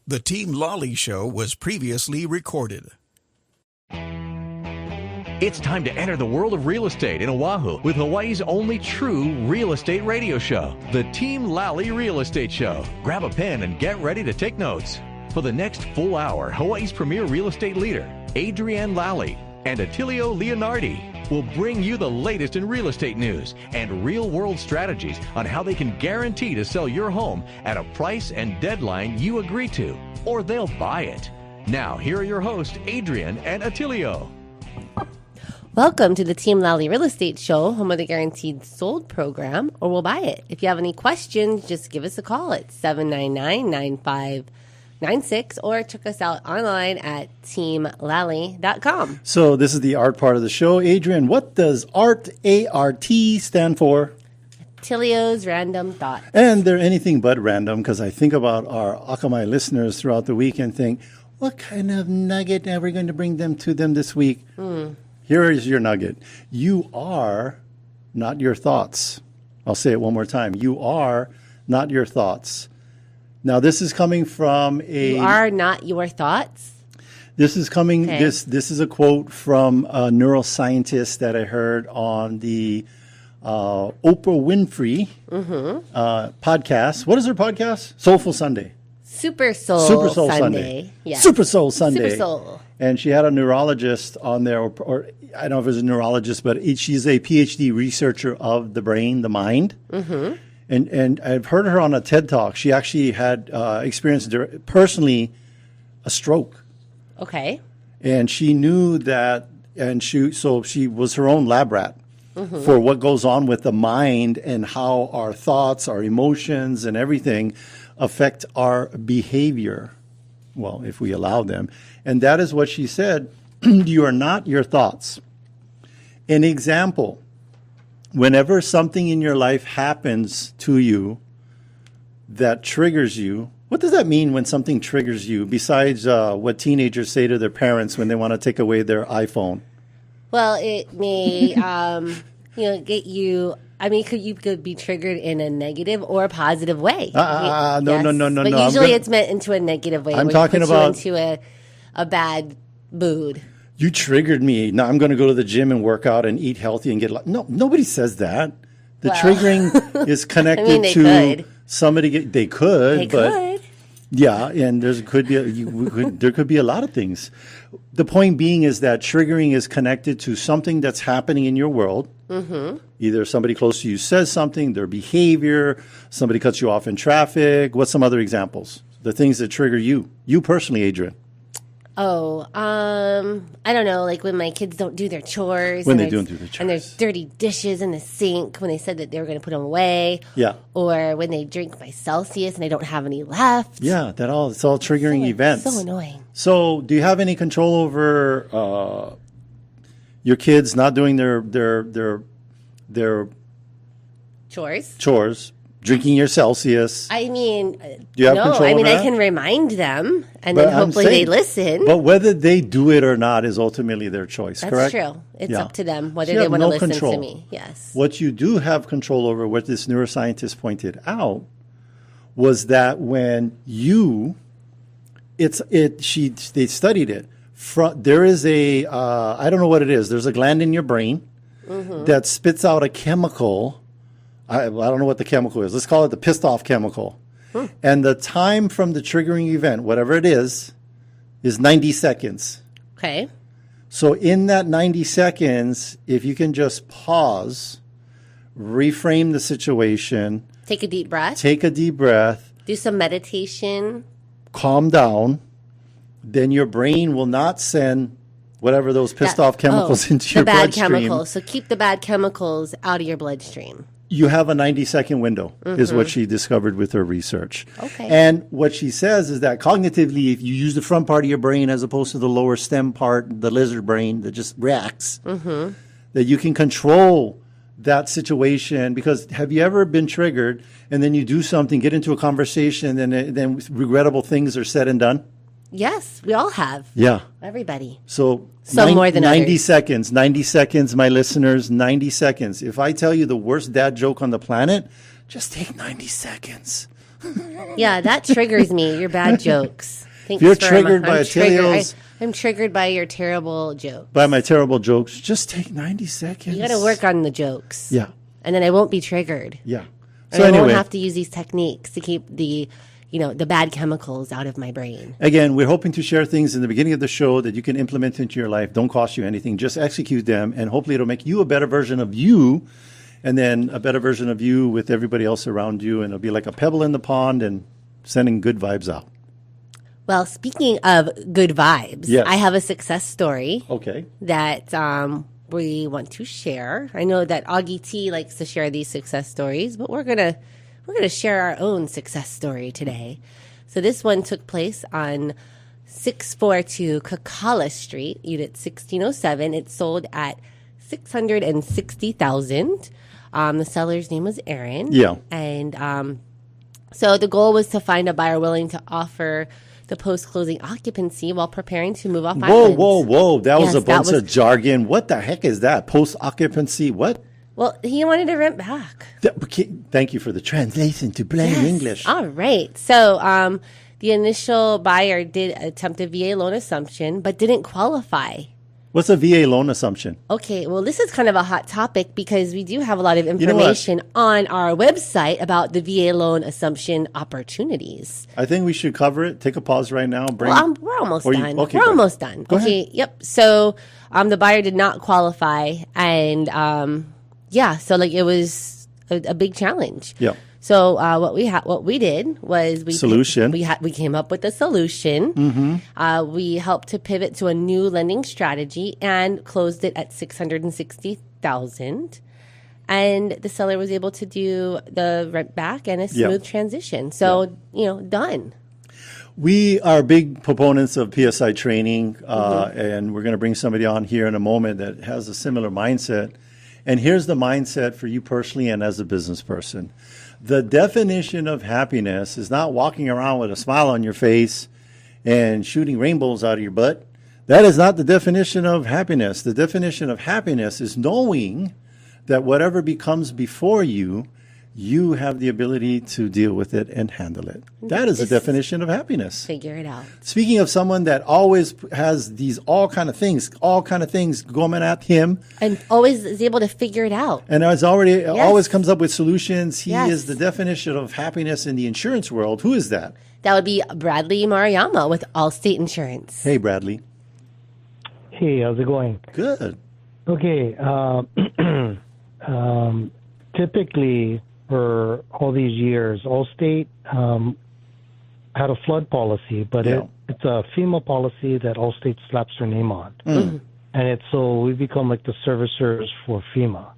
The Team Lally Show was previously recorded. It's time to enter the world of real estate in Oahu with Hawaii's only true real estate radio show, the Team Lally Real Estate Show. Grab a pen and get ready to take notes. For the next full hour, Hawaii's premier real estate leader, Adrienne Lally, and Attilio Leonardi will bring you the latest in real estate news and real-world strategies on how they can guarantee to sell your home at a price and deadline you agree to, or they'll buy it. Now, here are your hosts, Adrienne and Attilio. Welcome to the Team Lally Real Estate Show, home of the Guaranteed Sold program, or we'll buy it. If you have any questions, just give us a call at 799-9596 or check us out online at teamlally.com. So this is the art part of the show. Adrienne, what does ART, A-R-T, stand for? Attilio's Random Thoughts. And they're anything but random, because I think about our Akamai listeners throughout the week and think, what kind of nugget are we going to bring them to them this week? Here is your nugget. You are not your thoughts. I'll say it one more time. You are not your thoughts. Now, this is coming from a... You are not your thoughts? This is coming... Okay. This is a quote from a neuroscientist that I heard on the Oprah Winfrey podcast. What is her podcast? Soulful Sunday. Super Soul Sunday. Yeah. Super Soul Sunday. Super Soul. And she had a neurologist on there, or I don't know if it was a neurologist, but she's a PhD researcher of the brain, the mind. And I've heard her on a TED Talk. She actually had experienced personally a stroke. Okay. And she knew that, so she was her own lab rat for what goes on with the mind and how our thoughts, our emotions, and everything affect our behavior. Well, if we allow them. And that is what she said. You are not your thoughts. An example, whenever something in your life happens to you that triggers you, what does that mean when something triggers you, besides what teenagers say to their parents when they want to take away their iPhone? Well, it may, get you... I mean, you could be triggered in a negative or a positive way. No. But usually it's meant into a negative way. I'm talking about you into a bad mood. You triggered me. Now I'm going to go to the gym and work out and eat healthy and get... No, nobody says that. The triggering is connected to somebody... They could. Yeah, and there could be a lot of things. The point being is that triggering is connected to something that's happening in your world. Either somebody close to you says something, their behavior, somebody cuts you off in traffic. What's some other examples? The things that trigger you personally, Adrienne. Oh, I don't know, like when my kids don't do their chores. When they don't do their chores. And there's dirty dishes in the sink when they said that they were going to put them away. Yeah. Or when they drink my Celsius and I don't have any left. Yeah, it's all triggering events. So annoying. So do you have any control over your kids not doing their chores? Drinking your Celsius. I mean, do you have control over that? I can remind them, and then hopefully they listen. But whether they do it or not is ultimately their choice, correct? That's true. It's up to them whether they want to listen to me. Yes. What you do have control over, what this neuroscientist pointed out, was that when they studied it. There is I don't know what it is. There's a gland in your brain that spits out a chemical. I don't know what the chemical is. Let's call it the pissed off chemical. And the time from the triggering event, whatever it is 90 seconds. Okay. So in that 90 seconds, if you can just pause, reframe the situation. Take a deep breath. Do some meditation. Calm down. Then your brain will not send whatever those pissed off chemicals into your bloodstream. The bad chemicals. So keep the bad chemicals out of your bloodstream. You have a 90-second window, is what she discovered with her research. Okay. And what she says is that cognitively, if you use the front part of your brain as opposed to the lower stem part, the lizard brain that just reacts, that you can control that situation. Because have you ever been triggered and then you do something, get into a conversation, and then regrettable things are said and done? Yes, we all have. Yeah. Everybody. So some more than 90 others. 90 seconds, my listeners, 90 seconds. If I tell you the worst dad joke on the planet, just take 90 seconds. Yeah, that triggers me. Your bad jokes. Thanks If you're for triggered by Attilio's, I'm triggered by your terrible jokes. by my terrible jokes, just take 90 seconds. You got to work on the jokes. Yeah. And then I won't be triggered. Yeah. And I won't have to use these techniques to keep the bad chemicals out of my brain. Again, we're hoping to share things in the beginning of the show that you can implement into your life. Don't cost you anything. Just execute them, and hopefully it'll make you a better version of you, and then a better version of you with everybody else around you, and it'll be like a pebble in the pond and sending good vibes out. Well, speaking of good vibes, Yes. I have a success story Okay. that we want to share. I know that Augie T likes to share these success stories, but we're gonna share our own success story today. So this one took place on 642 Kakala Street, Unit 1607. It sold at $660,000. The seller's name was Aaron. Yeah. And so the goal was to find a buyer willing to offer the post-closing occupancy while preparing to move off island. Whoa. That was Yes, a bunch that was- of jargon. What the heck is that? Post-occupancy? What? Well, he wanted to rent back. Thank you for the translation to plain Yes. English. All right. So the initial buyer did attempt a VA loan assumption, but didn't qualify. What's a VA loan assumption? Okay, well, this is kind of a hot topic because we do have a lot of know what? information on our website about the VA loan assumption opportunities. I think we should cover it. Take a pause right now. Well, we're almost done. okay, We're go almost done. Go Okay, ahead. yep. So the buyer did not qualify, and so like it was a big challenge. Yeah. So what we did was we came up with a solution. Mm-hmm. We helped to pivot to a new lending strategy and closed it at $660,000. And the seller was able to do the rent back and a smooth transition. So done. We are big proponents of PSI training, and we're going to bring somebody on here in a moment that has a similar mindset. And here's the mindset for you personally and as a business person. The definition of happiness is not walking around with a smile on your face and shooting rainbows out of your butt. That is not the definition of happiness. The definition of happiness is knowing that whatever becomes before you, you have the ability to deal with it and handle it. That is the definition of happiness. Figure it out. Speaking of someone that always has these all kind of things going at him, And always is able to figure it out. and always comes up with solutions. He Yes. is the definition of happiness in the insurance world. Who is that? That would be Bradley Maruyama with Allstate Insurance. Hey, Bradley. Hey, how's it going? Good. Okay. Typically, for all these years, Allstate had a flood policy, but it's a FEMA policy that Allstate slaps their name on. And so we become like the servicers for FEMA.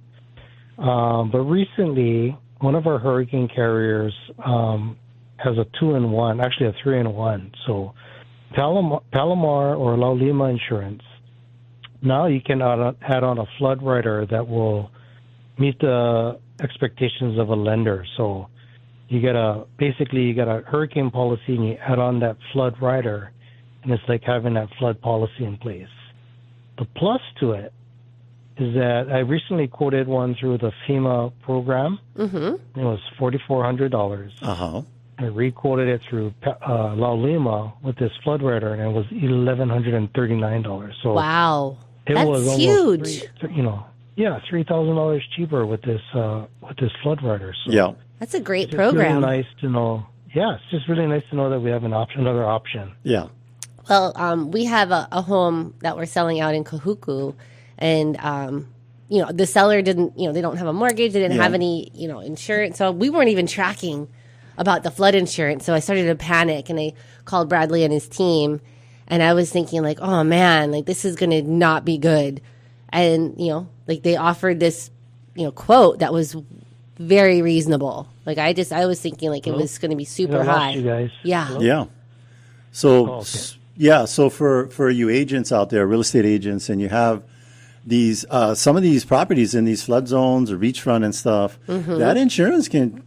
But recently, one of our hurricane carriers has a 2-in-1, actually a 3-in-1. So Palomar or Lally Insurance, now you can add on a flood rider that will meet the expectations of a lender. So you get a hurricane policy and you add on that flood rider, and it's like having that flood policy in place. The plus to it is that I recently quoted one through the FEMA program. It was $4,400. Uh-huh. I re-quoted it through La Lima with this flood rider, and it was $1,139. So Wow. it That's was almost huge. $3,000 cheaper with this flood rider. So Yeah. That's a great it's program. really nice to know. Yeah, it's just really nice to know that we have another option. Yeah. Well, we have a home that we're selling out in Kahuku, and the seller didn't, they don't have a mortgage, they didn't have any, insurance, so we weren't even tracking about the flood insurance. So I started to panic, and I called Bradley and his team, and I was thinking like, oh man, like this is going to not be good, and they offered this, quote that was very reasonable. Like I was thinking like it was going to be super I lost high. you guys. Yeah. Hello? Yeah. So, okay. so for you agents out there, real estate agents, and you have these some of these properties in these flood zones or beachfront and stuff, that insurance can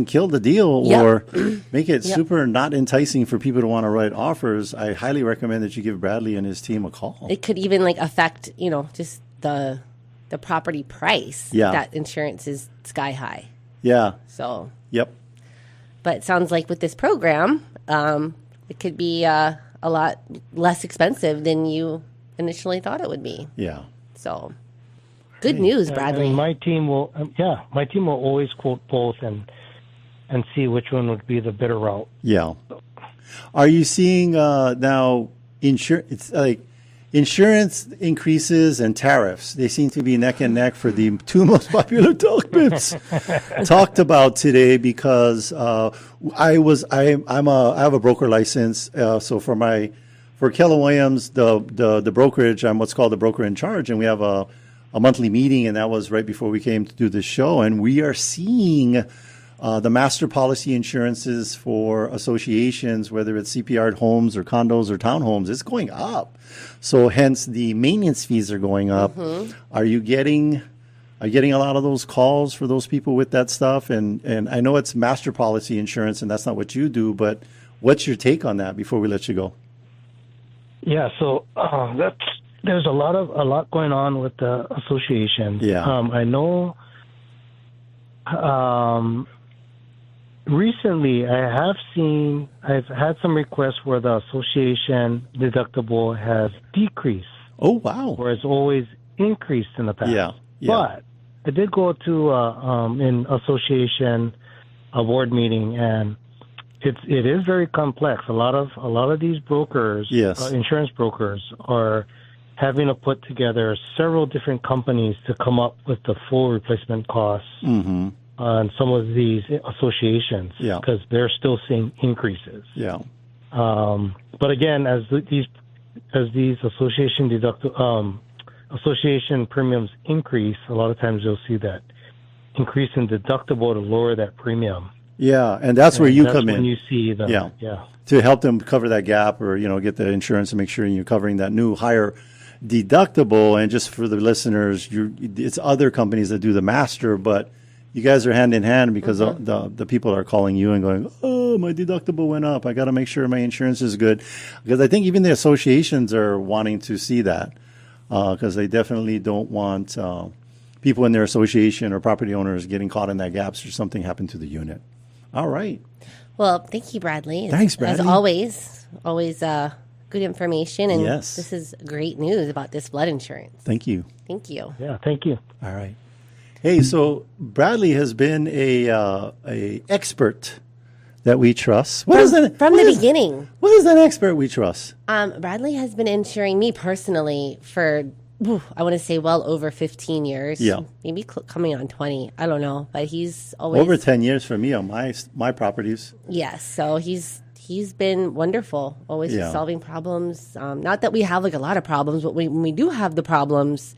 kill the deal Yep. or make it super not enticing for people to want to write offers. I highly recommend that you give Bradley and his team a call. It could even affect, just the property price. Yeah. That insurance is sky high. Yeah. So Yep. But it sounds like with this program, it could be a lot less expensive than you initially thought it would be. Yeah. So, good news, Bradley. And my team will, always quote both and see which one would be the better route. Yeah. Are you seeing now insurance increases and tariffs? They seem to be neck and neck for the two most popular topics talked about today. Because I have a broker license, so for Keller Williams, the brokerage, I'm what's called the broker in charge, and we have a monthly meeting, and that was right before we came to do this show, and we are seeing the master policy insurances for associations, whether it's CPR homes or condos or townhomes, it's going up. So hence the maintenance fees are going up. Mm-hmm. Are you getting a lot of those calls for those people with that stuff? And I know it's master policy insurance, and that's not what you do, but what's your take on that before we let you go? Yeah, so there's a lot going on with the association. Yeah, I know. Recently, I've had some requests where the association deductible has decreased. Oh, wow. Where it's always increased in the past. Yeah. But I did go to an association board meeting, and it is very complex. A lot of these brokers, yes, insurance brokers, are having to put together several different companies to come up with the full replacement costs. Mm-hmm. On some of these associations, because they're still seeing increases. Yeah. But again, as these association association premiums increase, a lot of times you'll see that increase in deductible to lower that premium. Yeah, and that's where you come in. When you see the to help them cover that gap, or get the insurance and make sure you're covering that new higher deductible. And just for the listeners, it's other companies that do the master, but you guys are hand in hand, because the people are calling you and going, oh, my deductible went up. I got to make sure my insurance is good. Because I think even the associations are wanting to see that, because they definitely don't want people in their association or property owners getting caught in that gap should something happen to the unit. All right. Well, thank you, Bradley. Thanks, Bradley. As always good information. And yes, this is great news about this flood insurance. Thank you. Thank you. Yeah, thank you. All right. Hey, so Bradley has been a expert that we trust. From the beginning. What is that expert we trust? Bradley has been insuring me personally for, I want to say, well over 15 years. Yeah. Maybe coming on 20. I don't know. But he's always... Over 10 years for me on my properties. Yes. So he's been wonderful, always solving problems. Not that we have a lot of problems, but when we do have the problems...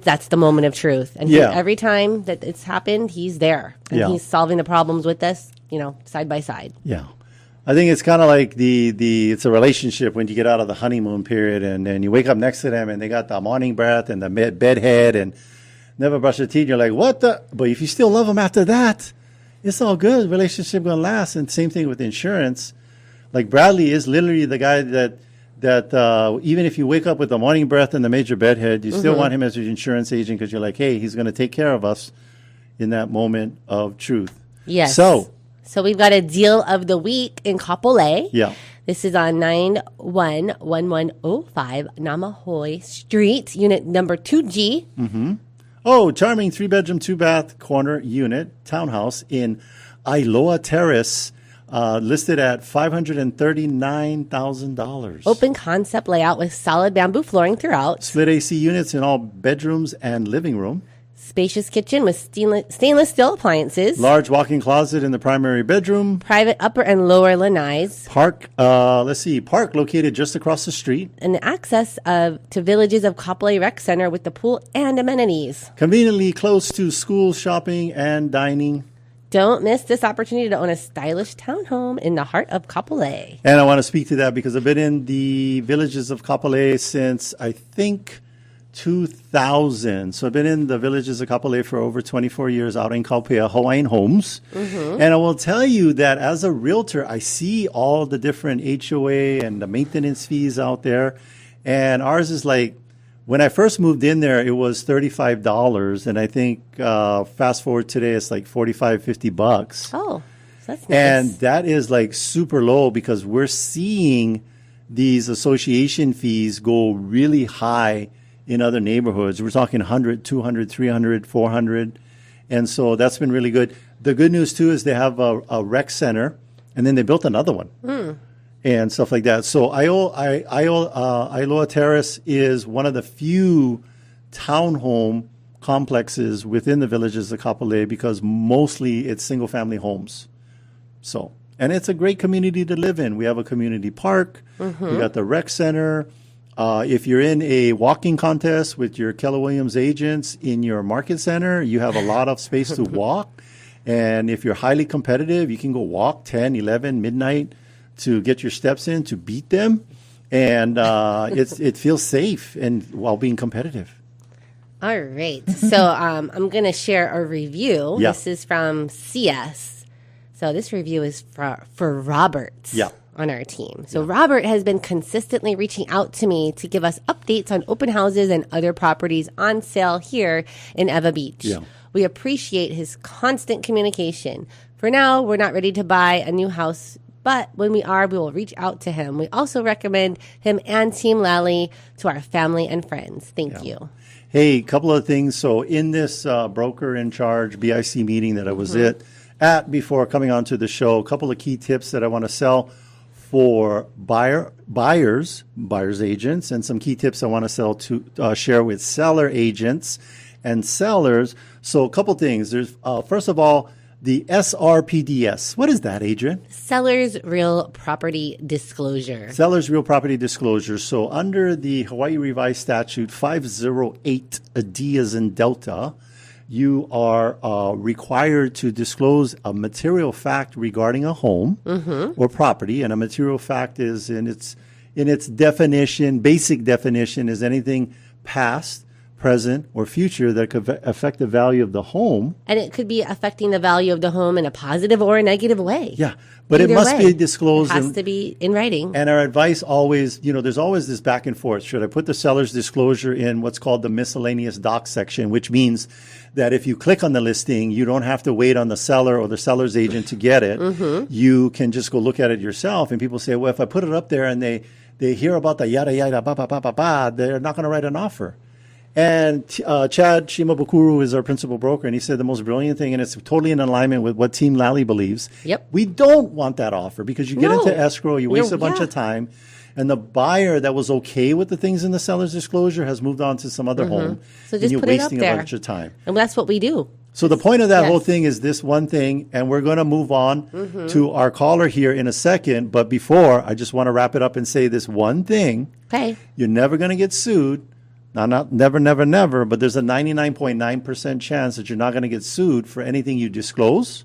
that's the moment of truth. And every time that it's happened, he's there. And he's solving the problems with us, side by side. Yeah. I think it's kind of like it's a relationship when you get out of the honeymoon period, and then you wake up next to them and they got the morning breath and the bed head and never brush their teeth. You're like, what the? But if you still love them after that, it's all good. Relationship going to last. And same thing with insurance. Like Bradley is literally the guy that even if you wake up with the morning breath and the major bedhead, you still want him as your insurance agent, because you're like, hey, he's going to take care of us in that moment of truth. Yes. So we've got a deal of the week in Kapolei. Yeah. This is on 911105 Namahoe Street, unit number 2G. Mm-hmm. Oh, charming 3-bedroom, 2-bath corner unit townhouse in Ailoa Terrace. Listed at $539,000. Open concept layout with solid bamboo flooring throughout. Split AC units in all bedrooms and living room. Spacious kitchen with stainless steel appliances. Large walk-in closet in the primary bedroom. Private upper and lower lanais. Park located just across the street. And access to Villages of Kapolei Rec Center with the pool and amenities. Conveniently close to school, shopping, and dining. Don't miss this opportunity to own a stylish townhome in the heart of Kapolei. And I want to speak to that because I've been in the Villages of Kapolei since, I think, 2000. So I've been in the Villages of Kapolei for over 24 years out in Kaupea, Hawaiian Homes. Mm-hmm. And I will tell you that as a realtor, I see all the different HOA and the maintenance fees out there. And ours is like, when I first moved in there, it was $35, and I think fast forward today, it's like $45, $50. Oh, so That's nice. And that is like super low because we're seeing these association fees go really high in other neighborhoods. We're talking 100, 200, 300, 400. And so that's been really good. The good news, too, is they have a rec center, and then they built another one and stuff like that. So Ailoa Terrace is one of the few townhome complexes within the villages of Kapolei because mostly it's single-family homes. So, and it's a great community to live in. We have a community park. We got the rec center. If you're in a walking contest with your Keller Williams agents in your market center, you have a lot of space to walk. And if you're highly competitive, you can go walk 10, 11, midnight to get your steps in to beat them. And it feels safe and while being competitive. All right. So I'm going to share a review. Yeah. This is from CS. So this review is for Robert on our team. So Robert has been consistently reaching out to me to give us updates on open houses and other properties on sale here in Eva Beach. Yeah. We appreciate his constant communication. For now, we're not ready to buy a new house, but when we are, we will reach out to him. We also recommend him and Team Lally to our family and friends. Thank you. Hey, a couple of things. So in this broker in charge BIC meeting that I was at before coming onto the show, a couple of key tips that I want to sell for buyers agents, and some key tips I want to share with seller agents and sellers. So a couple things. There's first of all, the SRPDS. What is that, Adrian? Seller's Real Property Disclosure. Seller's Real Property Disclosure. So under the Hawaii Revised Statute 508 D as in Delta, you are required to disclose a material fact regarding a home or property. And a material fact is in its definition, basic definition, is anything past, present, or future that could affect the value of the home. And it could be affecting the value of the home in a positive or a negative way. Yeah, but Either it must way, be disclosed. It has to be in writing. And our advice always, there's always this back and forth. Should I put the seller's disclosure in what's called the miscellaneous docs section, which means that if you click on the listing, you don't have to wait on the seller or the seller's agent to get it. You can just go look at it yourself. And people say, well, if I put it up there and they hear about the yada, yada, ba, ba, ba, ba, ba, they're not going to write an offer. And Chad Shimabukuro is our principal broker, and he said the most brilliant thing, and it's totally in alignment with what Team Lally believes. Yep. We don't want that offer because you get into escrow, you waste a bunch of time, and the buyer that was okay with the things in the seller's disclosure has moved on to some other home, So just and you're put it up wasting there. a bunch of time. And that's what we do. So the point of that whole Yes. thing is this one thing, and we're going to move on to our caller here in a second. But before, I just want to wrap it up and say this one thing. Okay. You're never going to get sued. Not never, never, never, but there's a 99.9% chance that you're not going to get sued for anything you disclose.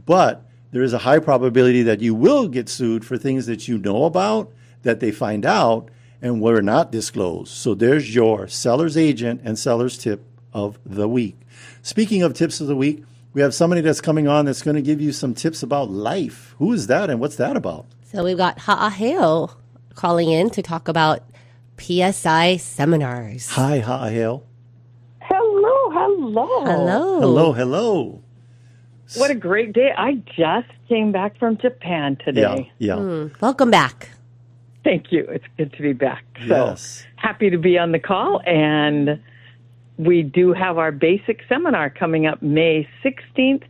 But there is a high probability that you will get sued for things that you know about, that they find out, and were not disclosed. So there's your seller's agent and seller's tip of the week. Speaking of tips of the week, we have somebody that's coming on that's going to give you some tips about life. Who is that and what's that about? So we've got Haaheo calling in to talk about PSI Seminars. Hi, Haaheo. Hello. Hello. Hello, hello. What a great day. I just came back from Japan today. Yeah. Welcome back. Thank you. It's good to be back. So Yes. happy to be on the call. And we do have our basic seminar coming up May 16th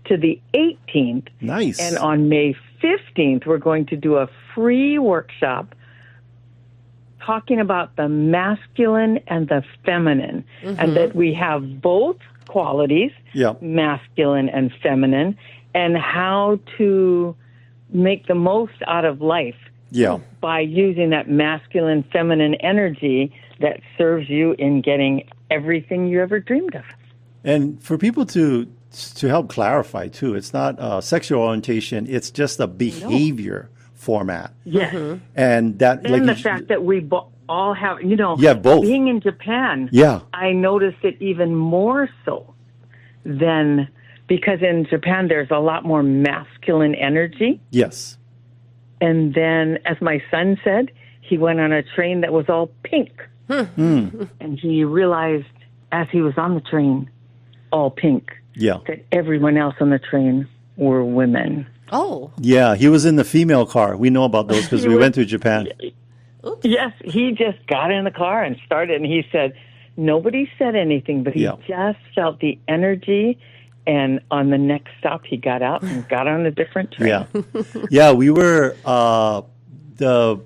to the 18th. Nice. And on May 15th, we're going to do a free workshop talking about the masculine and the feminine, and that we have both qualities, Yeah. masculine and feminine, and how to make the most out of life Yeah. by using that masculine, feminine energy that serves you in getting everything you ever dreamed of. And for people to help clarify too, it's not sexual orientation; it's just a behavior format. Yes. And that, And the fact that we all have, You have both. being in Japan, Yeah. I noticed it even more so than, because in Japan there's a lot more masculine energy. Yes. And then, as my son said, he went on a train that was all pink. And he realized as he was on the train, all pink, Yeah. that everyone else on the train were women. Oh. Yeah, he was in the female car. We know about those because we went to Japan. Oops. Yes, he just got in the car and started, and he said, nobody said anything, but he just felt the energy. And on the next stop, he got out and got on a different train. Yeah, yeah. We were there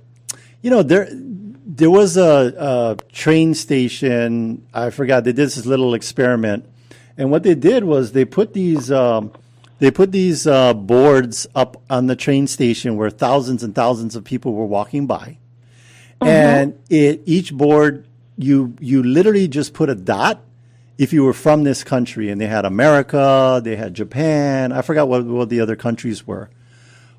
was a train station. I forgot. They did this little experiment, and what they did was they put these boards up on the train station where thousands and thousands of people were walking by, and each board you literally just put a dot if you were from this country, and they had America, they had Japan. I forgot what the other countries were.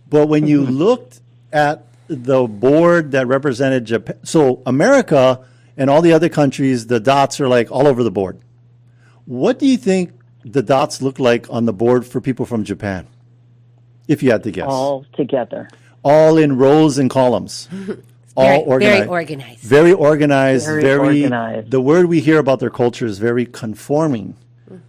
But when you looked at the board that represented Japan, so America and all the other countries, the dots are like all over the board. What do you think the dots look like on the board for people from Japan? If you had to guess. All together. All in rows and columns. All organized. Very organized. Very organized. Very organized. The word we hear about their culture is very conforming.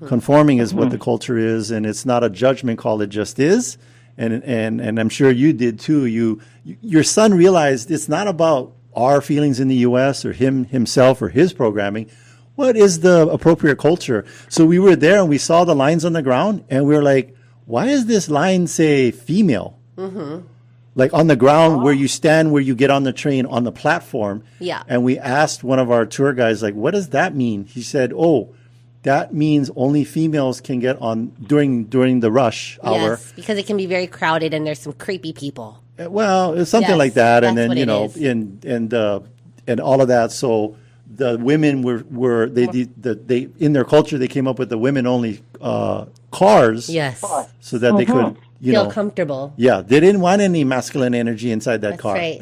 Conforming is what the culture is, and it's not a judgment call. It just is. And I'm sure you did too. Your son realized it's not about our feelings in the U.S. or himself or his programming. What is the appropriate culture? So we were there and we saw the lines on the ground, and we were like, why does this line say female? Like on the ground where you stand, where you get on the train on the platform. Yeah. And we asked one of our tour guides, like, what does that mean? He said, oh, that means only females can get on during the rush hour. Yes, because it can be very crowded and there's some creepy people. Well, it's something Yes, like that. And that's then, what it is. and all of that. So the women were they in their culture, they came up with the women only cars. Yes. So that they could, Feel comfortable. Yeah, they didn't want any masculine energy inside that That's car. right.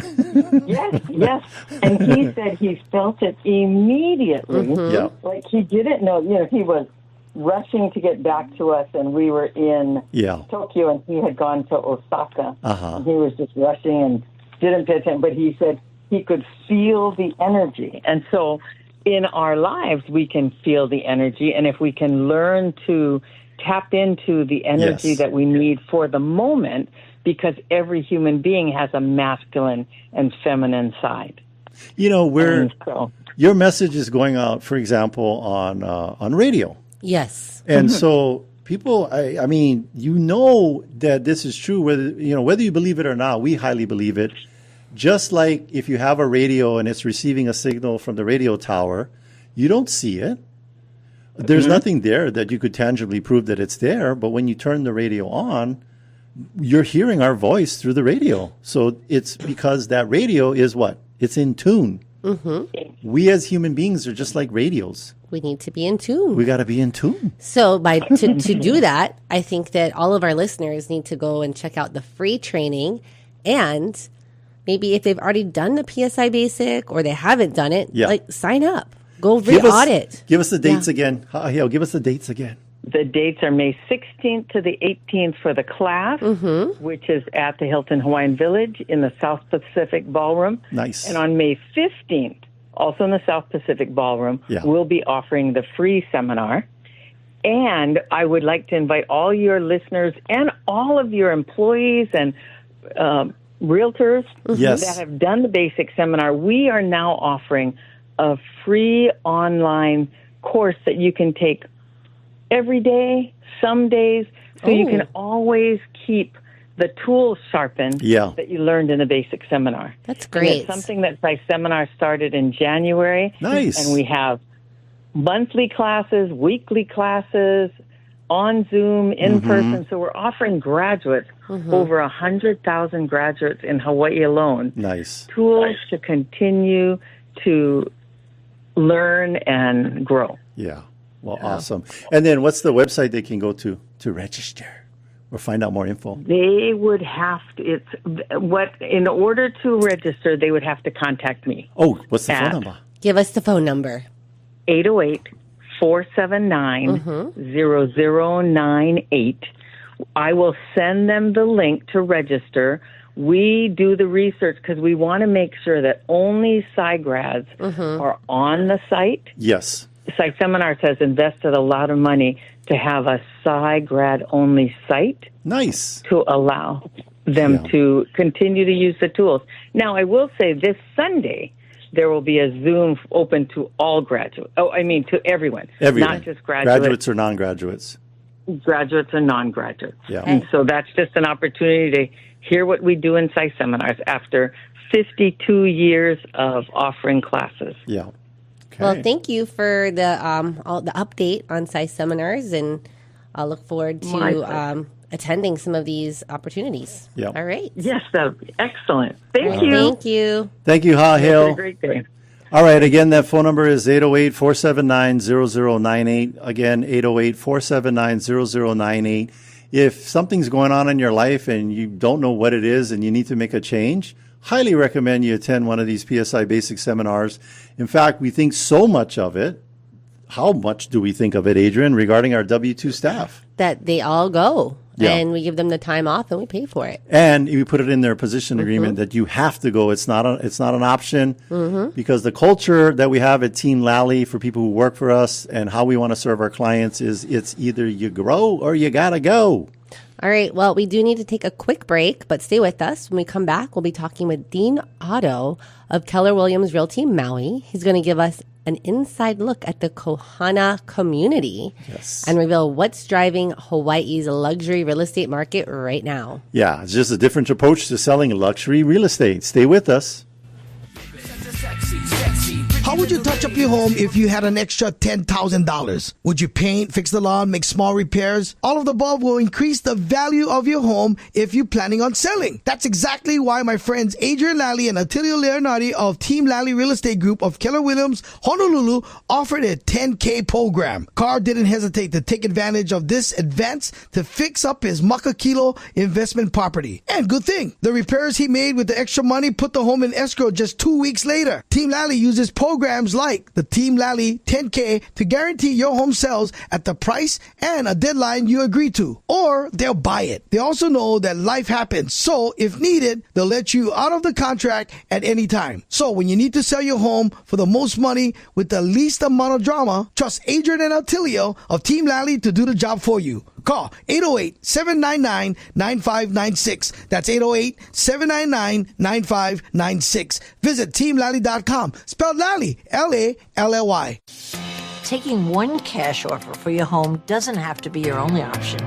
Yes. And he said he felt it immediately. Yeah. Like he didn't know, he was rushing to get back to us, and we were in Tokyo, and he had gone to Osaka. And he was just rushing and didn't pay attention, but he said he could feel the energy. And so in our lives, we can feel the energy, and if we can learn to tap into the energy that we need for the moment, because every human being has a masculine and feminine side. Your message is going out, for example, on radio. Yes. And so people, I mean, that this is true, whether you believe it or not, we highly believe it. Just like if you have a radio and it's receiving a signal from the radio tower, you don't see it. There's nothing there that you could tangibly prove that it's there. But when you turn the radio on, you're hearing our voice through the radio. So it's because that radio is what? It's in tune. We as human beings are just like radios. We need to be in tune. We got to be in tune. So to do that, I think that all of our listeners need to go and check out the free training, and maybe if they've already done the PSI Basic or they haven't done it, sign up. Go re-audit. Give us the dates again. Haaheo, give us the dates again. The dates are May 16th to the 18th for the class, which is at the Hilton Hawaiian Village in the South Pacific Ballroom. Nice. And on May 15th, also in the South Pacific Ballroom, we'll be offering the free seminar. And I would like to invite all your listeners and all of your employees and realtors that have done the basic seminar. We are now offering a free online course that you can take every day, some days, so you can always keep the tools sharpened that you learned in the basic seminar. That's great. And it's something that my seminar started in January. Nice. And we have monthly classes, weekly classes, on Zoom, in person. So we're offering graduates, over 100,000 graduates in Hawaii alone. Nice. Tools to continue to learn and grow. Yeah. Well, awesome. And then what's the website they can go to register or find out more info? They would have to, in order to register, they would have to contact me. Oh, what's the phone number? Give us the phone number. 808-479-0098. I will send them the link to register. We do the research because we want to make sure that only PSI grads are on the site. Yes. PSI Seminars has invested a lot of money to have a PSI grad-only site. Nice. To allow them to continue to use the tools. Now, I will say this Sunday, there will be a Zoom open to all graduates. To everyone. Not just graduates. Graduates or non-graduates. Graduates and non-graduates. Yeah. And so that's just an opportunity to hear what we do in PSI Seminars after 52 years of offering classes. Yeah. Okay. Well, thank you for the update on PSI Seminars, and I'll look forward to attending some of these opportunities. Yeah. All right. Yes, that excellent. Thank you. Thank you. Thank you, Haaheo. Have a great day. All right. Again, that phone number is 808-479-0098. Again, 808-479-0098. If something's going on in your life and you don't know what it is and you need to make a change, highly recommend you attend one of these PSI Basic Seminars. In fact, we think so much of it. How much do we think of it, Adrian, regarding our W-2 staff? That they all go. Yeah. And we give them the time off and we pay for it. And we put it in their position agreement that you have to go. It's not an option because the culture that we have at Team Lally for people who work for us and how we want to serve our clients is it's either you grow or you got to go. All right. Well, we do need to take a quick break, but stay with us. When we come back, we'll be talking with Dean Otto of Keller Williams Realty Maui. He's going to give us an inside look at the Cohana community and reveal what's driving Hawaii's luxury real estate market right now. Yeah, it's just a different approach to selling luxury real estate. Stay with us. How would you touch up your home if you had an extra $10,000? Would you paint, fix the lawn, make small repairs? All of the above will increase the value of your home if you're planning on selling. That's exactly why my friends Adrian Lally and Attilio Leonardi of Team Lally Real Estate Group of Keller Williams, Honolulu, offered a 10K program. Carr didn't hesitate to take advantage of this advance to fix up his Makakilo investment property. And good thing, the repairs he made with the extra money put the home in escrow just 2 weeks later. Team Lally uses programs like the Team Lally 10K to guarantee your home sells at the price and a deadline you agree to, or they'll buy it. They also know that life happens, so if needed, they'll let you out of the contract at any time. So when you need to sell your home for the most money with the least amount of drama, trust Adrian and Attilio of Team Lally to do the job for you. Call 808-799-9596. That's 808-799-9596. Visit teamlally.com. Spelled Lally, L-A-L-L-Y. Taking one cash offer for your home doesn't have to be your only option.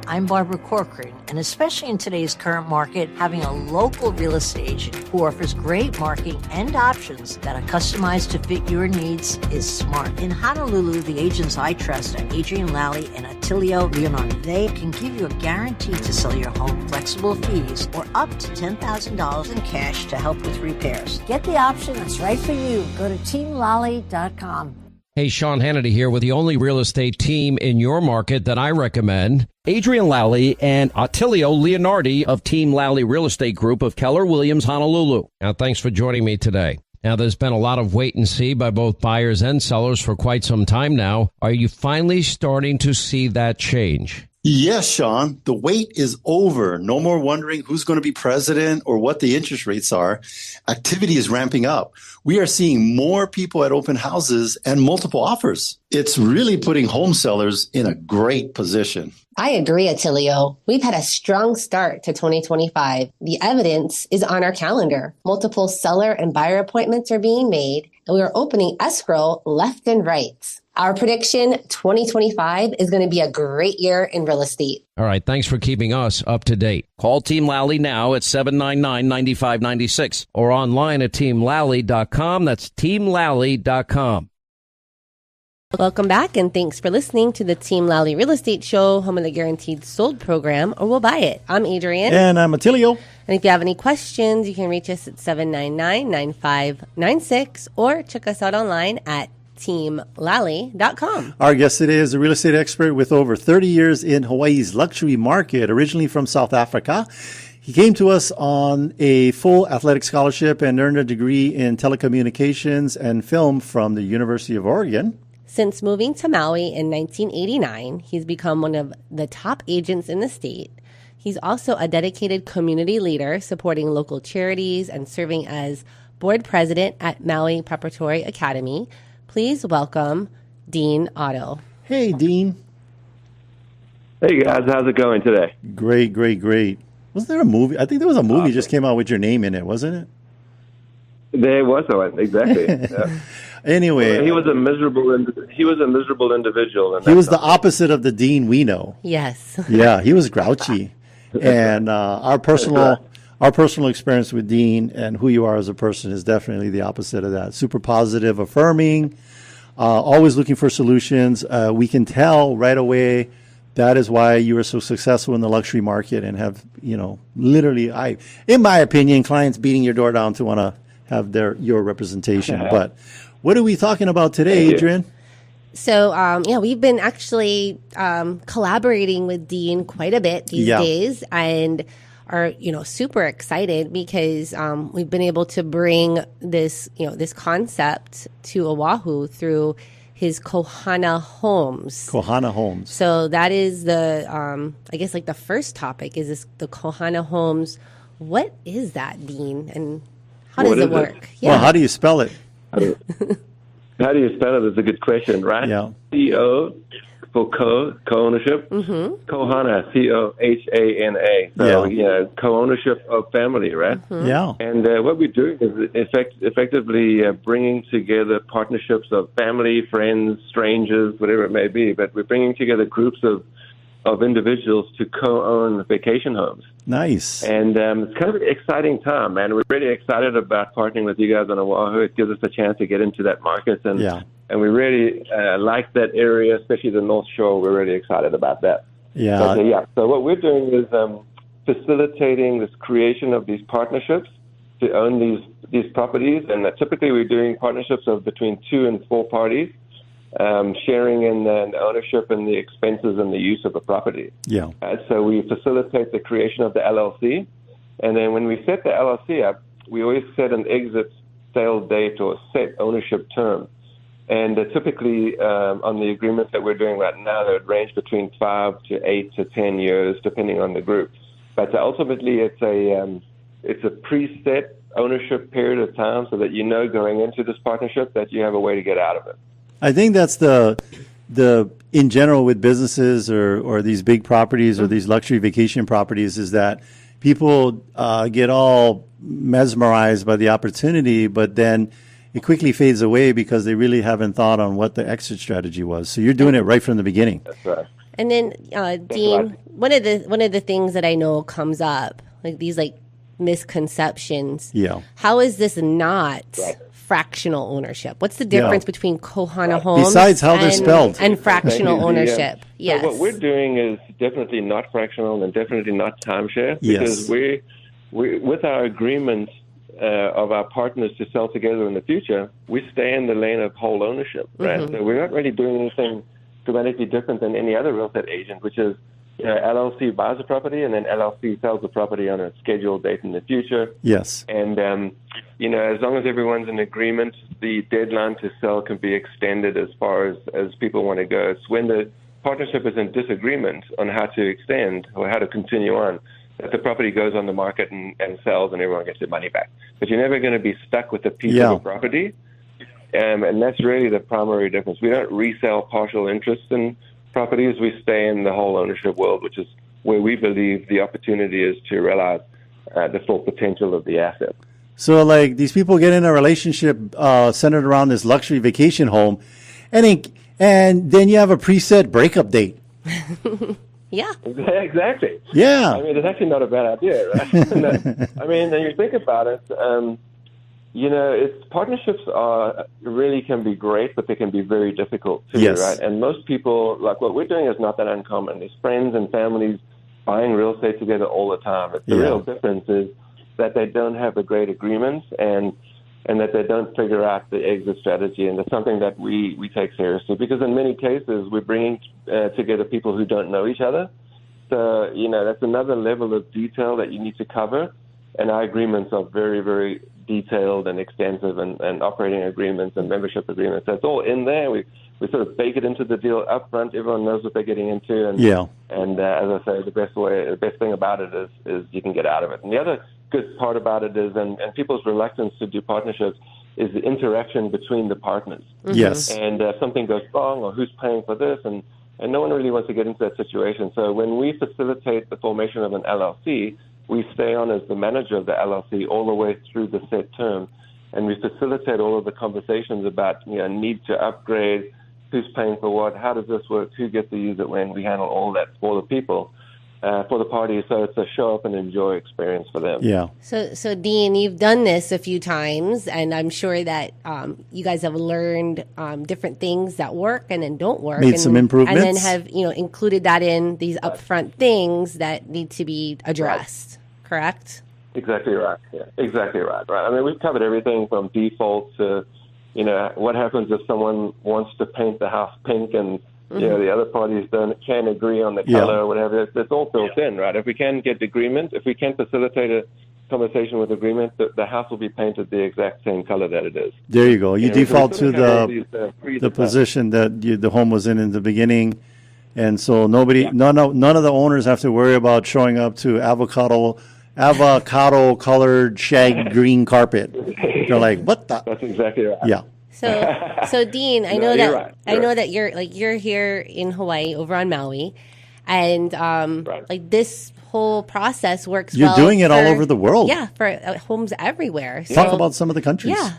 I'm Barbara Corcoran, and especially in today's current market, having a local real estate agent who offers great marketing and options that are customized to fit your needs is smart. In Honolulu, the agents I trust are Adrian Lally and Attilio Leonardi. They can give you a guarantee to sell your home, flexible fees, or up to $10,000 in cash to help with repairs. Get the option that's right for you. Go to teamlally.com. Hey, Sean Hannity here with the only real estate team in your market that I recommend. Adrian Lally and Attilio Leonardi of Team Lally Real Estate Group of Keller Williams, Honolulu. Now, thanks for joining me today. Now, there's been a lot of wait and see by both buyers and sellers for quite some time now. Are you finally starting to see that change? Yes, Sean, the wait is over. No more wondering who's going to be president or what the interest rates are. Activity is ramping up. We are seeing more people at open houses and multiple offers. It's really putting home sellers in a great position. I agree, Attilio. We've had a strong start to 2025. The evidence is on our calendar. Multiple seller and buyer appointments are being made, and we are opening escrow left and right. Our prediction, 2025 is going to be a great year in real estate. All right, thanks for keeping us up to date. Call Team Lally now at 799-9596 or online at teamlally.com. That's teamlally.com. Welcome back, and thanks for listening to the Team Lally Real Estate Show, home of the Guaranteed Sold program, or we'll buy it. I'm Adrian. And I'm Attilio. And if you have any questions, you can reach us at 799-9596 or check us out online at teamlally.com. Our guest today is a real estate expert with over 30 years in Hawaii's luxury market, originally from South Africa. He came to us on a full athletic scholarship and earned a degree in telecommunications and film from the University of Oregon. Since moving to Maui in 1989, he's become one of the top agents in the state. He's also a dedicated community leader, supporting local charities and serving as board president at Maui Preparatory Academy. Please welcome Dean Otto. Hey, Dean. Hey guys, how's it going today? Great, great, great. Wasn't there a movie? I think there was a movie just came out with your name in it, wasn't it? There was one, exactly. Yeah. Anyway, he was a miserable individual. He was the opposite of the Dean we know. Yes. Yeah, he was grouchy, and our personal experience with Dean and who you are as a person is definitely the opposite of that. Super positive, affirming, always looking for solutions. We can tell right away. That is why you are so successful in the luxury market and have, literally, in my opinion, clients beating your door down to want to have your representation. But what are we talking about today, Adrian? So, we've been actually collaborating with Dean quite a bit these days, and are super excited because we've been able to bring this concept to Oahu through his Cohana Homes. Cohana Homes. So that is the, I guess, the first topic is the Cohana Homes. What is that, Dean? And how does it work? Yeah. Well, how do you spell it? How do you spell it is a good question, right? Yeah. C-O for co-ownership. Mm-hmm. Cohana, C-O-H-A-N-A. So, co-ownership of family, right? Mm-hmm. Yeah. And what we're doing is effectively bringing together partnerships of family, friends, strangers, whatever it may be. But we're bringing together groups of individuals to co-own vacation homes. Nice. And it's kind of an exciting time, man. We're really excited about partnering with you guys on Oahu. It gives us a chance to get into that market. And we really like that area, especially the North Shore. We're really excited about that. Yeah. So what we're doing is facilitating this creation of these partnerships to own these properties. And typically we're doing partnerships of between 2 and 4 parties, sharing in the ownership and the expenses and the use of the property. Yeah. So we facilitate the creation of the LLC. And then when we set the LLC up, we always set an exit sale date or set ownership term. And typically on the agreements that we're doing right now, they would range between 5 to 8 to 10 years, depending on the group. But ultimately, it's a preset ownership period of time so that going into this partnership that you have a way to get out of it. I think that's the in general with businesses or these big properties or these luxury vacation properties is that people get all mesmerized by the opportunity, but then it quickly fades away because they really haven't thought on what the exit strategy was. So you're doing it right from the beginning. That's right. And then, Dean, one of the things that I know comes up, these misconceptions. Yeah. How is this not fractional ownership? What's the difference between Cohana Homes besides how they're spelled and fractional ownership? Yes. So what we're doing is definitely not fractional and definitely not timeshare because we with our agreement of our partners to sell together in the future, we stay in the lane of whole ownership, right? Mm-hmm. So we're not really doing anything dramatically different than any other real estate agent, which is LLC buys a property and then LLC sells the property on a scheduled date in the future. Yes. And, as long as everyone's in agreement, the deadline to sell can be extended as far as people want to go. It's when the partnership is in disagreement on how to extend or how to continue on that the property goes on the market and sells and everyone gets their money back. But you're never going to be stuck with a piece of a property. And that's really the primary difference. We don't resell partial interest in properties. We stay in the whole ownership world, which is where we believe the opportunity is to realize the full potential of the asset. So, these people get in a relationship centered around this luxury vacation home, and then you have a preset breakup date. Yeah. Exactly. Yeah. I mean, it's actually not a bad idea, right? When you think about it, partnerships really can be great, but they can be very difficult too, right? And most people, what we're doing is not that uncommon. There's friends and families buying real estate together all the time. But the real difference is that they don't have a great agreement and that they don't figure out the exit strategy. And that's something that we take seriously because in many cases we're bringing together people who don't know each other. So, that's another level of detail that you need to cover. And our agreements are very, very detailed and extensive and operating agreements and membership agreements. So it's all in there. We sort of bake it into the deal up front. Everyone knows what they're getting into. And as I say, the best thing about it is you can get out of it. And the other good part about it is, and people's reluctance to do partnerships is the interaction between the partners. Yes. And if something goes wrong, or who's paying for this, and no one really wants to get into that situation. So when we facilitate the formation of an LLC, we stay on as the manager of the LLC all the way through the set term, and we facilitate all of the conversations about need to upgrade, who's paying for what, how does this work, who gets to use it when. We handle all that for the people, for the parties, so it's a show up and enjoy experience for them. Yeah. So Dean, you've done this a few times, and I'm sure that you guys have learned different things that work and then don't work. Made some improvements. And then have included that in these upfront things that need to be addressed, correct? Exactly right. Yeah, exactly right. I mean, we've covered everything from default to, what happens if someone wants to paint the house pink and the other parties can't agree on the color or whatever. It's all built in, right? If we can get agreement, if we can facilitate a conversation with agreement, the house will be painted the exact same color that it is. There you go. You default to the position that the home was in the beginning, and so none of the owners have to worry about showing up to avocado colored shag green carpet. They're like, what the? That's exactly right. Yeah. So Dean, I know that you're here in Hawaii over on Maui, and this whole process works. You're doing it all over the world. Yeah, for homes everywhere. Talk about some of the countries. Yeah.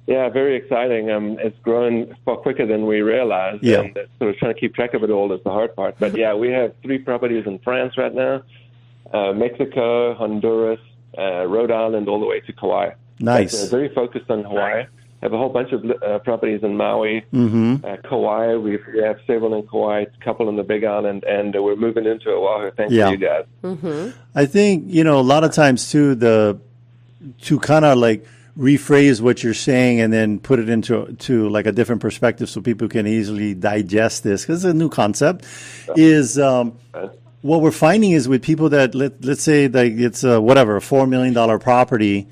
Yeah, very exciting. It's grown far quicker than we realized. Yeah. And sort of trying to keep track of it all is the hard part. But yeah, we have 3 properties in France right now, Mexico, Honduras, Rhode Island, all the way to Kauai. Nice. But, very focused on Hawaii. Have a whole bunch of properties in Maui, Kauai. We have several in Kauai, a couple in the Big Island, and we're moving into Oahu. Thanks to you guys. I think, a lot of times, too, to kind of like rephrase what you're saying and then put it into like a different perspective so people can easily digest this, because it's a new concept, is what we're finding is with people that, let's say like it's a $4 million property,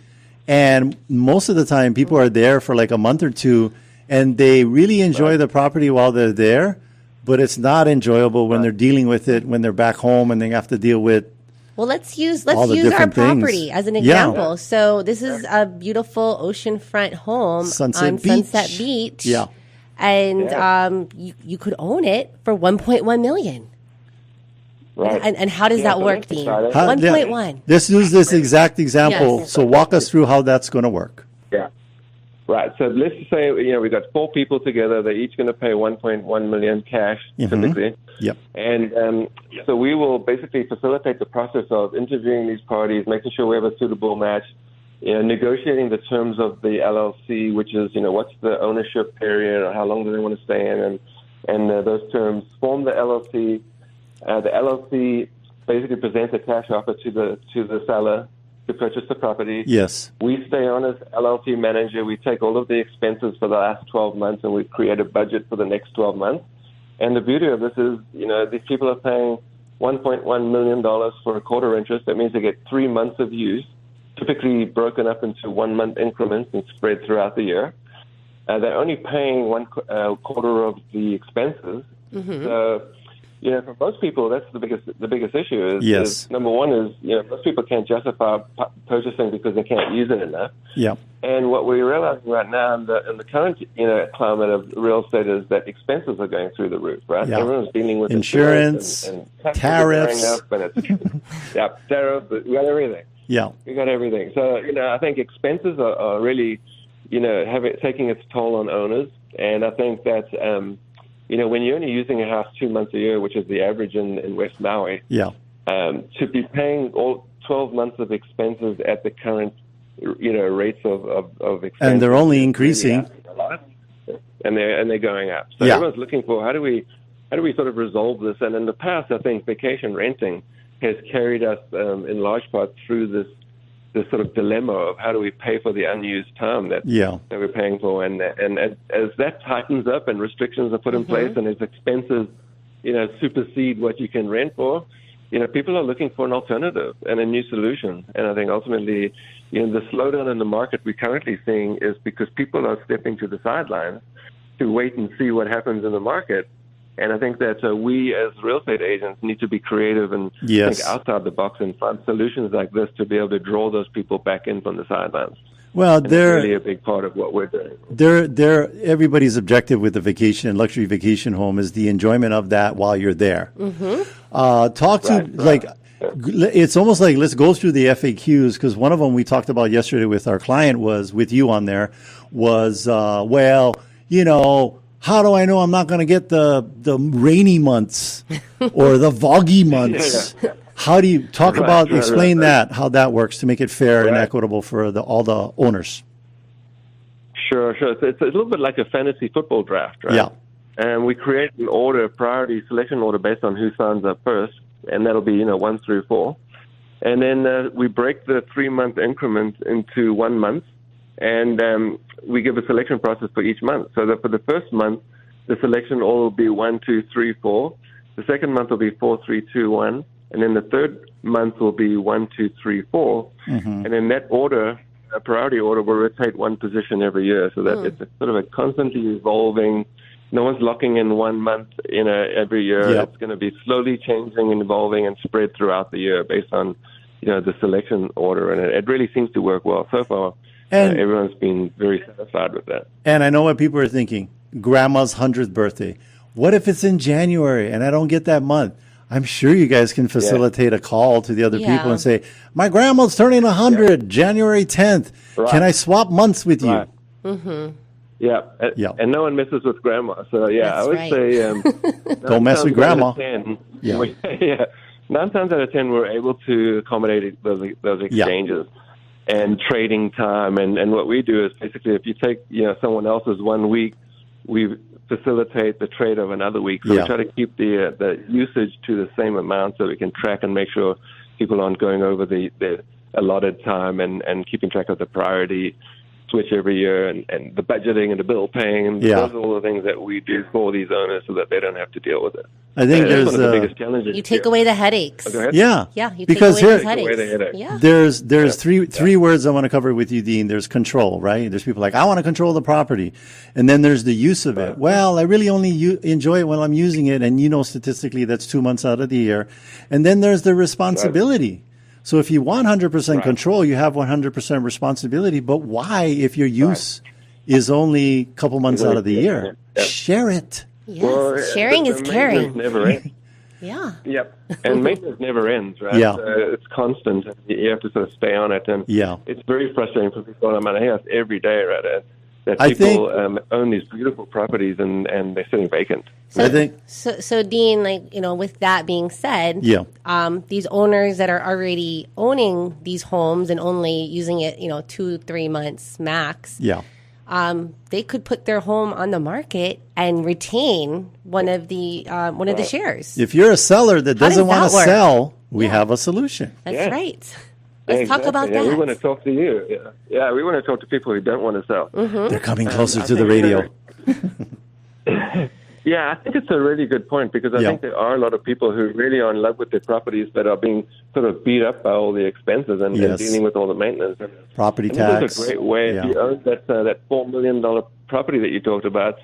and most of the time people are there for like a month or two, and they really enjoy the property while they're there, but it's not enjoyable when they're dealing with it when they're back home and they have to deal with. Well, let's use our property as an example. So this is a beautiful oceanfront home on Sunset Beach. Yeah. And you could own it for $1.1 million. Right. And how does that work, Dean? 1.1. Let's use this exact example. Yes. So walk us through how that's going to work. Yeah. Right. So let's just say we've got 4 people together. They're each going to pay $1.1 million cash, typically. Yep. And so we will basically facilitate the process of interviewing these parties, making sure we have a suitable match, negotiating the terms of the LLC, which is what's the ownership period or how long do they want to stay in, and those terms. Form the LLC. The LLC basically presents a cash offer to the seller to purchase the property. Yes. We stay on as LLC manager. We take all of the expenses for the last 12 months, and we create a budget for the next 12 months. And the beauty of this is, these people are paying $1.1 million for a quarter interest. That means they get 3 months of use, typically broken up into 1-month increments and spread throughout the year. They're only paying one quarter of the expenses. So, for most people, that's the biggest issue. Is number one is most people can't justify purchasing because they can't use it enough. Yeah. And what we're realizing right now in the current climate of real estate is that expenses are going through the roof. Right. Yeah. Everyone's dealing with insurance and tariffs. Up and tariffs. We got everything. Yeah. We got everything. So I think expenses are really taking its toll on owners, and I think that. When you're only using a house 2 months a year, which is the average in West Maui, to be paying all 12 months of expenses at the current, rates of expenses, and they're only increasing, and they're going up. So everyone's looking for how do we sort of resolve this? And in the past, I think vacation renting has carried us in large part through this sort of dilemma of how do we pay for the unused time that we're paying for, and as that tightens up and restrictions are put in place, and as expenses supersede what you can rent for, people are looking for an alternative and a new solution. And I think ultimately, the slowdown in the market we're currently seeing is because people are stepping to the sidelines to wait and see what happens in the market. And I think that we as real estate agents need to be creative and think outside the box and find solutions like this to be able to draw those people back in from the sidelines. Well, they're really a big part of what we're doing. Everybody's objective with the luxury vacation home is the enjoyment of that while you're there. It's almost like, let's go through the FAQs, because one of them we talked about yesterday with our client was, with you on there, was, well, you know, how do I know I'm not going to get the rainy months or the foggy months? How do you explain that, how that works to make it fair and equitable for all the owners? Sure. It's a little bit like a fantasy football draft, right? Yeah. And we create an order, a priority selection order based on who signs up first, and that'll be, 1 through 4. And then we break the 3-month increment into 1 month, and we give a selection process for each month. So that for the first month, the selection order will be 1, 2, 3, 4. The second month will be 4, 3, 2, 1. And then the third month will be 1, 2, 3, 4. And in that order, a priority order will rotate one position every year, so that it's sort of a constantly evolving. No one's locking in 1 month every year. Yep. It's going to be slowly changing and evolving and spread throughout the year based on the selection order, and it really seems to work well so far. And everyone's been very satisfied with that. And I know what people are thinking: Grandma's 100th birthday. What if it's in January and I don't get that month? I'm sure you guys can facilitate a call to the other people and say, my grandma's turning 100, January 10th. Right. Can I swap months with you? Right. Yeah. And no one messes with grandma. So, I would say don't mess with grandma. 9 times out of 10, we're able to accommodate those exchanges and trading time. And what we do is basically, if you take someone else's 1 week, we facilitate the trade of another week. So we try to keep the usage to the same amount so we can track and make sure people aren't going over the allotted time and keeping track of the priority switch every year and the budgeting and the bill paying. And those are all the things that we do for these owners so that they don't have to deal with it. I think there's one of the biggest challenges. You take away the headaches. Yeah. You take away those headaches. Yeah. There's three words I want to cover with you, Dean. There's control, right? There's people like, I want to control the property. And then there's the use of it. Well, I really only enjoy it when I'm using it. And statistically, that's 2 months out of the year. And then there's the responsibility. Right. So if you want 100% control, you have 100% responsibility. But why, if your use is only a couple months out of the year? Share it. Yes, well, sharing is caring. Never ends. Yep. And maintenance never ends, right? Yeah. It's constant. You have to sort of stay on it. And it's very frustrating for people. I'm at a house every day, right? That people own these beautiful properties and they're sitting vacant. So Dean, with that being said, these owners that are already owning these homes and only using it, 2-3 months max, they could put their home on the market and retain one of the shares. If you're a seller that doesn't want to sell, we have a solution. That's right. Let's talk about that. We want to talk to you. Yeah, we want to talk to people who don't want to sell. They're coming closer to the radio. I think it's a really good point because I think there are a lot of people who really are in love with their properties that are being sort of beat up by all the expenses and dealing with all the maintenance. Property tax. It's a great way. If you own that $4 million property that you talked about,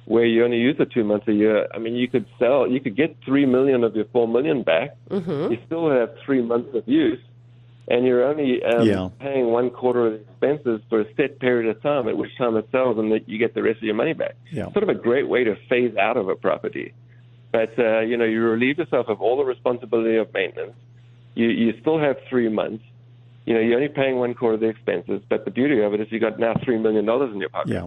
where you only use it 2 months a year, I mean, you could get $3 million of your $4 million back. You still have 3 months of use. And you're only paying 1/4 of the expenses for a set period of time, at which time it sells, and that you get the rest of your money back. Sort of a great way to phase out of a property. But, you relieve yourself of all the responsibility of maintenance. You still have 3 months. You're only paying 1/4 of the expenses. But the beauty of it is you got now $3 million in your pocket. Yeah.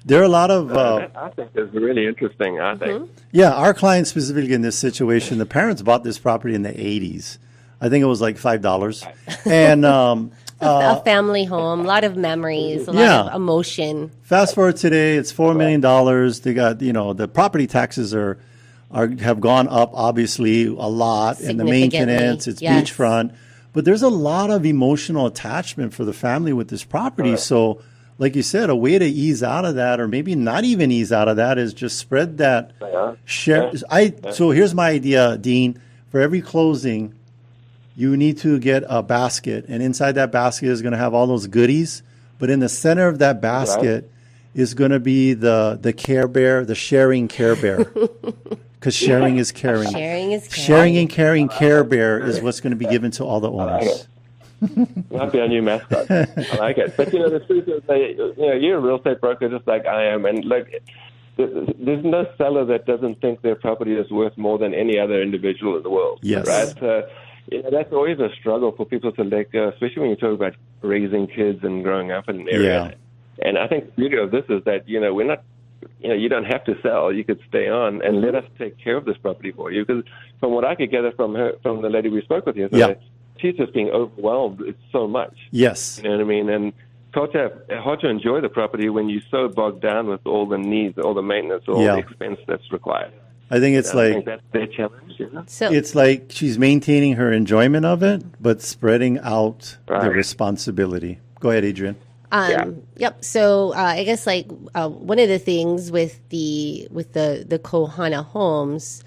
There are a lot of... that, I think, is really interesting, I think. Yeah, our clients specifically in this situation, the parents bought this property in the 80s. I think it was like $5. And a family home, a lot of memories, a lot of emotion. Fast forward today, it's $4 million. They got, the property taxes have gone up obviously a lot, and the maintenance, it's beachfront. But there's a lot of emotional attachment for the family with this property. So, like you said, a way to ease out of that, or maybe not even ease out of that, is just spread that share. So here's my idea, Dean. For every closing, you need to get a basket, and inside that basket is going to have all those goodies. But in the center of that basket is going to be the Care Bear, the sharing Care Bear, because sharing is caring. Sharing is caring. Sharing and caring Care Bear is what's going to be given to all the owners. Might be our new mascot. I like it. But, the truth is, you're a real estate broker just like I am. And, there's no seller that doesn't think their property is worth more than any other individual in the world. Yes. Right? So, that's always a struggle for people to let go, especially when you talk about raising kids and growing up in an area. Yeah. And I think the beauty of this is that, we're not, you don't have to sell. You could stay on and let us take care of this property for you. Because from what I could gather from the lady we spoke with yesterday, she's just being overwhelmed with so much. Yes. You know what I mean? And hard to enjoy the property when you're so bogged down with all the needs, all the maintenance, all the expense that's required. I think it's I think that's their challenge. So it's like she's maintaining her enjoyment of it, but spreading out the responsibility. Go ahead, Adrian. Yep. So I guess one of the things with the Cohana Homes,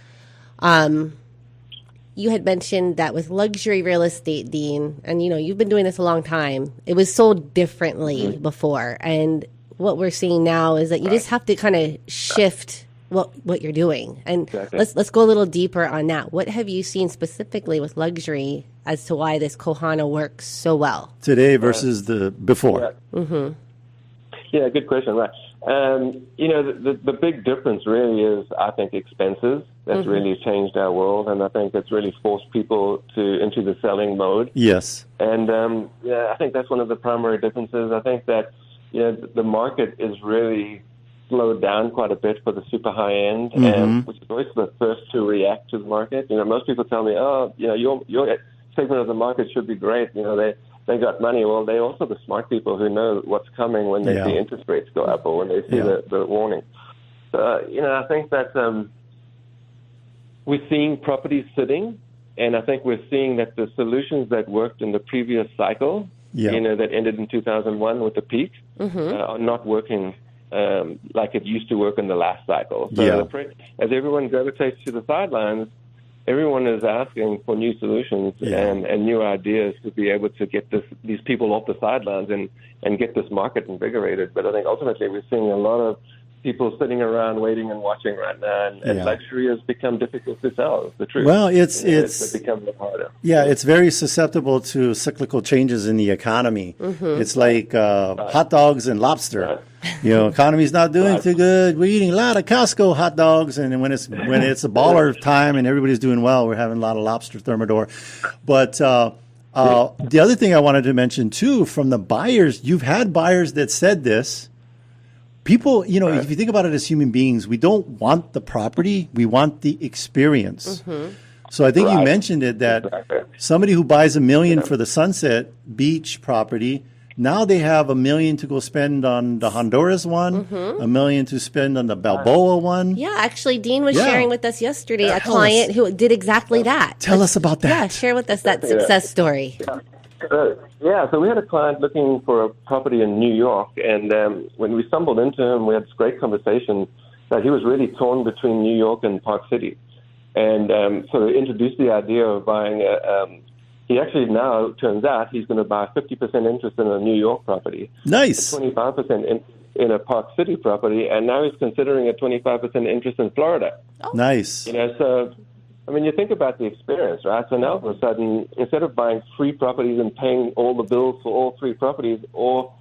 you had mentioned that with luxury real estate, Dean, and you've been doing this a long time. It was sold differently before, and what we're seeing now is that you just have to kind of shift what you're doing. And let's go a little deeper on that. What have you seen specifically with luxury as to why this Cohana works so well today versus the before? Yeah, good question. Right. The big difference really is, I think, expenses. That's really changed our world, and I think it's really forced people into the selling mode. Yes. And I think that's one of the primary differences. I think that the market is really slowed down quite a bit for the super high end, and which is always the first to react to the market. Most people tell me, your segment of the market should be great. They got money. Well, they're also the smart people who know what's coming when they see interest rates go up or when they see the warning. So, I think that we're seeing properties sitting, and I think we're seeing that the solutions that worked in the previous cycle, that ended in 2001 with the peak, are not working like it used to work in the last cycle. So as everyone gravitates to the sidelines, everyone is asking for new solutions and new ideas to be able to get these people off the sidelines and get this market invigorated. But I think ultimately we're seeing a lot of people sitting around waiting and watching right now, and luxury has become difficult to sell. Is the truth. Well, it's become a little harder. Yeah, it's very susceptible to cyclical changes in the economy. It's like hot dogs and lobster. Economy's not doing too good. We're eating a lot of Costco hot dogs, and when it's a baller time and everybody's doing well, we're having a lot of lobster thermidor. But the other thing I wanted to mention too, from the buyers, you've had buyers that said this. People, if you think about it as human beings, we don't want the property, we want the experience. So I think you mentioned it, that somebody who buys $1 million for the Sunset Beach property, now they have $1 million to go spend on the Honduras one, $1 million to spend on the Balboa one. Yeah, actually, Dean was sharing with us yesterday a client who did exactly that. Tell us about that. Yeah, share with us that success story. So we had a client looking for a property in New York, and when we stumbled into him, we had this great conversation that he was really torn between New York and Park City. And so we introduced the idea of buying he actually now, turns out, he's going to buy 50% interest in a New York property. Nice. 25% in a Park City property, and now he's considering a 25% interest in Florida. Oh. Nice. So you think about the experience, right? So now, all of a sudden, instead of buying 3 properties and paying all the bills for all 3 properties, or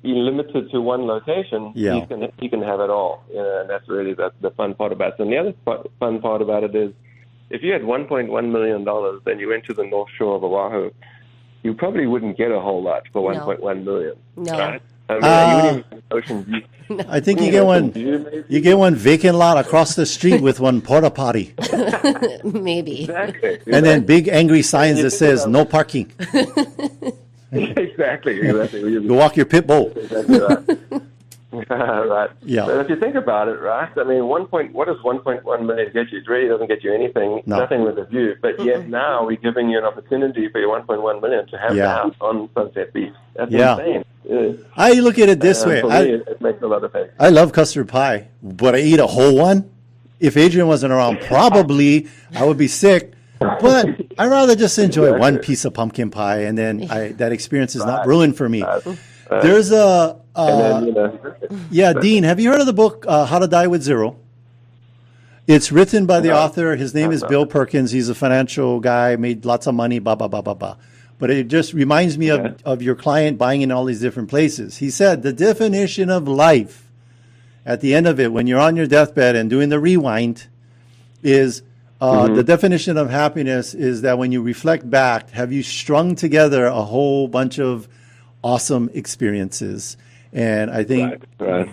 be limited to one location, he can have it all. And that's really the fun part about it. And the other fun part about it is, if you had $1.1 million and you went to the North Shore of Oahu, you probably wouldn't get a whole lot for $1.1 million. No. Right? You wouldn't Ocean View. I think you get one. You get one vacant lot across the street with one porta potty. Maybe. Exactly. And then big angry signs that says no parking. Exactly. You walk your pit bull. Exactly right. Right. Yeah. But if you think about it, right? I mean, what does 1.1 million get you? It really doesn't get you anything. No. Nothing with a view. But yet now we're giving you an opportunity for your 1.1 million to have the house on Sunset Beach. That's insane. I look at it this way. For me, it makes a lot of sense. I love custard pie, but I eat a whole one. If Adrian wasn't around, probably I would be sick. But I'd rather just enjoy one piece of pumpkin pie, and then that experience is not ruined for me. There's a Dean, have you heard of the book How to Die with Zero? It's written by the author. His name is Bill Perkins. He's a financial guy, made lots of money, blah, blah, blah, blah, blah. but it just reminds me of your client buying in all these different places. He said the definition of life at the end of it, when you're on your deathbed and doing the rewind, is the definition of happiness is that when you reflect back, have you strung together a whole bunch of awesome experiences? And I think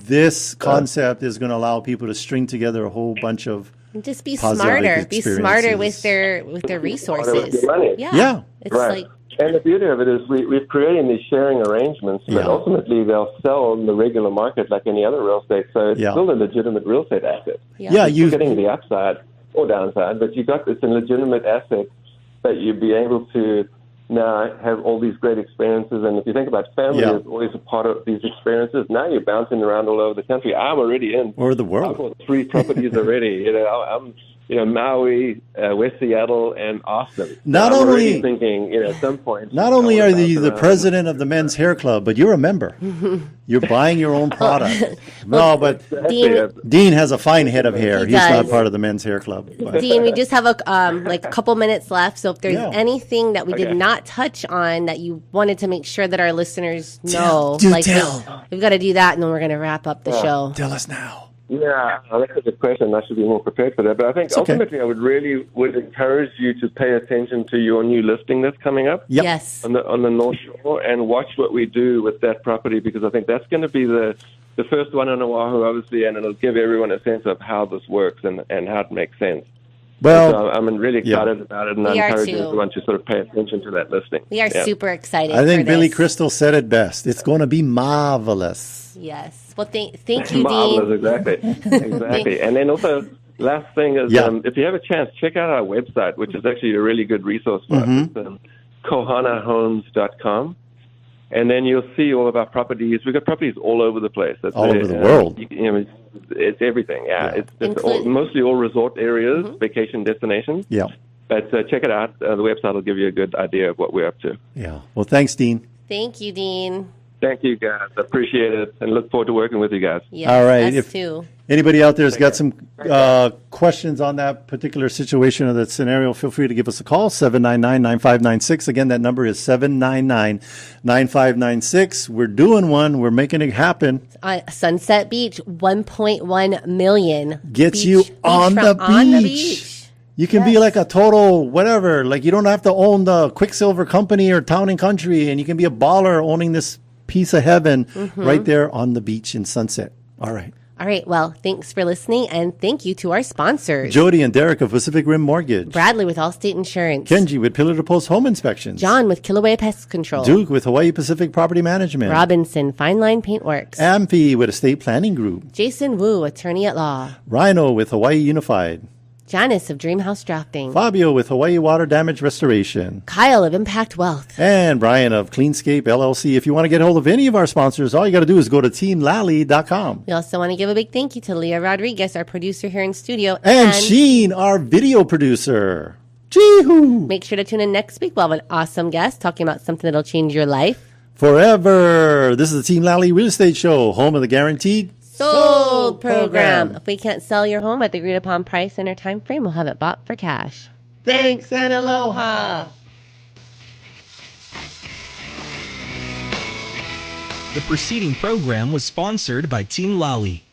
this concept is going to allow people to string together a whole bunch of just be smarter. Be smarter with their resources. With your money. Yeah. It's like. And the beauty of it is we're creating these sharing arrangements, but ultimately they'll sell in the regular market like any other real estate. So it's still a legitimate real estate asset. You're getting the upside or downside, but it's a legitimate asset that you'd be able to now have all these great experiences. And if you think about family is always a part of these experiences, now you're bouncing around all over the country. I'm already in. Or the world. I've bought 3 properties already. I'm Maui, West Seattle, and Austin. Not only thinking, at some point. Not only are you the president of the men's hair club, but you're a member. You're buying your own product. No, but Dean has a fine head of hair. He's not part of the men's hair club. But. Dean, we just have a couple minutes left. So if there's anything that we did not touch on that you wanted to make sure that our listeners know, we've got to do that, and then we're going to wrap up the show. Tell us now. Yeah, that's a good question. I should be more prepared for that. But I think ultimately I would encourage you to pay attention to your new listing that's coming up. Yes. On the North Shore, and watch what we do with that property, because I think that's going to be the first one on Oahu, obviously, and it'll give everyone a sense of how this works and how it makes sense. Well, so I'm really excited about it, and I encourage everyone to sort of pay attention to that listing. We are super excited. I think Billy Crystal said it best. It's going to be marvelous. Yes. Well, thank you, marvelous, Dean. Exactly. And then also, last thing is, if you have a chance, check out our website, which is actually a really good resource for us. It's CohanaHomes.com. And then you'll see all of our properties. We've got properties all over the place. All over the world. It's everything. It's mostly all resort areas, vacation destinations. Yeah. But check it out. The website will give you a good idea of what we're up to. Yeah. Well, thanks, Dean. Thank you, Dean. Thank you, guys. I appreciate it, and look forward to working with you guys. Yes, all right. Us too. Anybody out there has got some questions on that particular situation or that scenario, feel free to give us a call, 799-9596. Again, that number is 799-9596. We're doing one. We're making it happen. Sunset Beach, 1.1 million. Gets you on the beach. You can be like a total whatever. Like you don't have to own the Quicksilver Company or Town and Country, and you can be a baller owning this piece of heaven right there on the beach in Sunset. All right. All right. Well, thanks for listening, and thank you to our sponsors. Jody and Derek of Pacific Rim Mortgage. Bradley with Allstate Insurance. Kenji with Pillar to Post Home Inspections. John with Kilauea Pest Control. Duke with Hawaii Pacific Property Management. Robinson Fine Line Paint Works. Amphi with Estate Planning Group. Jason Wu, Attorney at Law. Rhino with Hawaii Unified. Janice of Dreamhouse Drafting. Fabio with Hawaii Water Damage Restoration. Kyle of Impact Wealth. And Brian of Cleanscape LLC. If you want to get a hold of any of our sponsors, all you got to do is go to teamlally.com. We also want to give a big thank you to Leah Rodriguez, our producer here in studio. And Sheen, our video producer. Chee-hoo! Make sure to tune in next week. We'll have an awesome guest talking about something that'll change your life forever. This is the Team Lally Real Estate Show, home of the guaranteed sold program. If we can't sell your home at the agreed upon price in our time frame, we'll have it bought for cash. Thanks and aloha. The preceding program was sponsored by Team Lally.